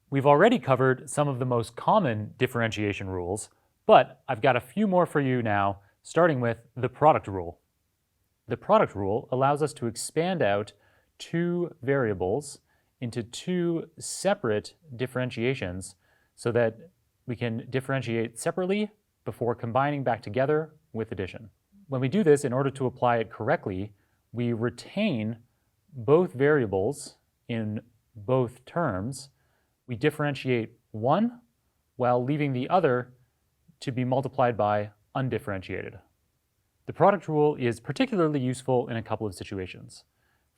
We've already covered some of the most common differentiation rules, but I've got a few more for you now, starting with the product rule. The product rule allows us to expand out two variables into two separate differentiations so that we can differentiate separately before combining back together with addition. When we do this, in order to apply it correctly, we retain both variables in both terms. We differentiate one while leaving the other to be multiplied by undifferentiated. The product rule is particularly useful in a couple of situations.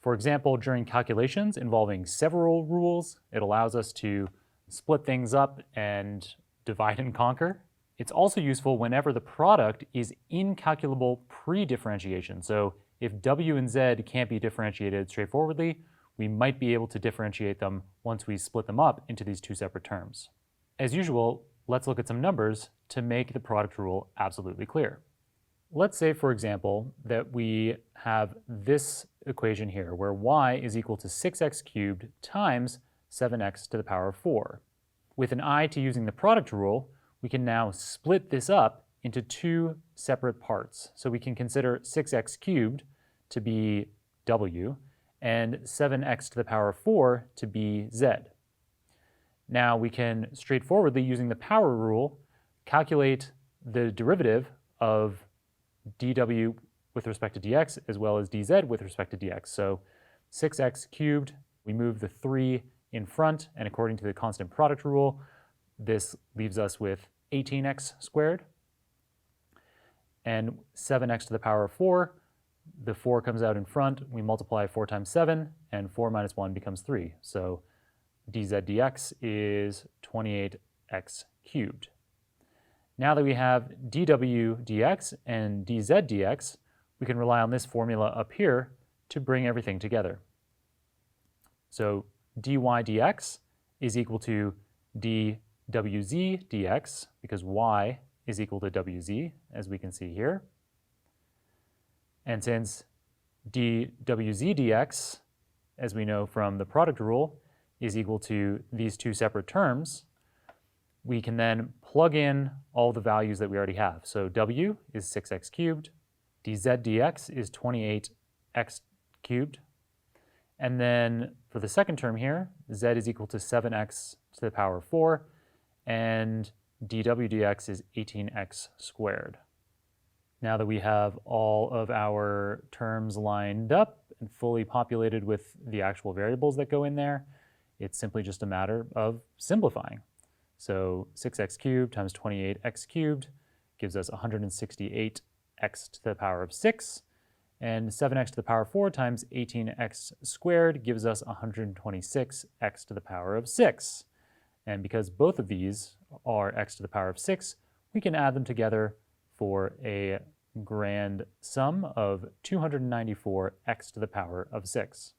For example, during calculations involving several rules, it allows us to split things up and divide and conquer. It's also useful whenever the product is incalculable pre-differentiation. So if w and z can't be differentiated straightforwardly, we might be able to differentiate them once we split them up into these two separate terms. As usual, let's look at some numbers to make the product rule absolutely clear. Let's say, for example, that we have this equation here where y is equal to 6x cubed times 7x to the power of 4. With an eye to using the product rule, we can now split this up into two separate parts. So we can consider 6x cubed to be w and 7x to the power of 4 to be z. Now we can straightforwardly, using the power rule, calculate the derivative of dw with respect to dx as well as dz with respect to dx. So 6x cubed, we move the 3 in front, and according to the constant product rule, this leaves us with 18x squared. And 7x to the power of 4, the 4 comes out in front, we multiply 4 times 7, and 4 minus 1 becomes 3. So dz dx is 28x cubed. Now that we have dw dx and dz dx, we can rely on this formula up here to bring everything together. So dy dx is equal to dwz dx, because y is equal to wz, as we can see here. And since dwz dx, as we know from the product rule, is equal to these two separate terms, we can then plug in all the values that we already have. So w is 6x cubed, dz dx is 28x cubed, and then for the second term here, z is equal to 7x to the power of 4, and dw dx is 18x squared. Now that we have all of our terms lined up and fully populated with the actual variables that go in there, it's simply just a matter of simplifying. So 6x cubed times 28x cubed gives us 168x to the power of 6, and 7x to the power of 4 times 18x squared gives us 126x to the power of 6. And because both of these are x to the power of 6, we can add them together for a grand sum of 294x to the power of 6.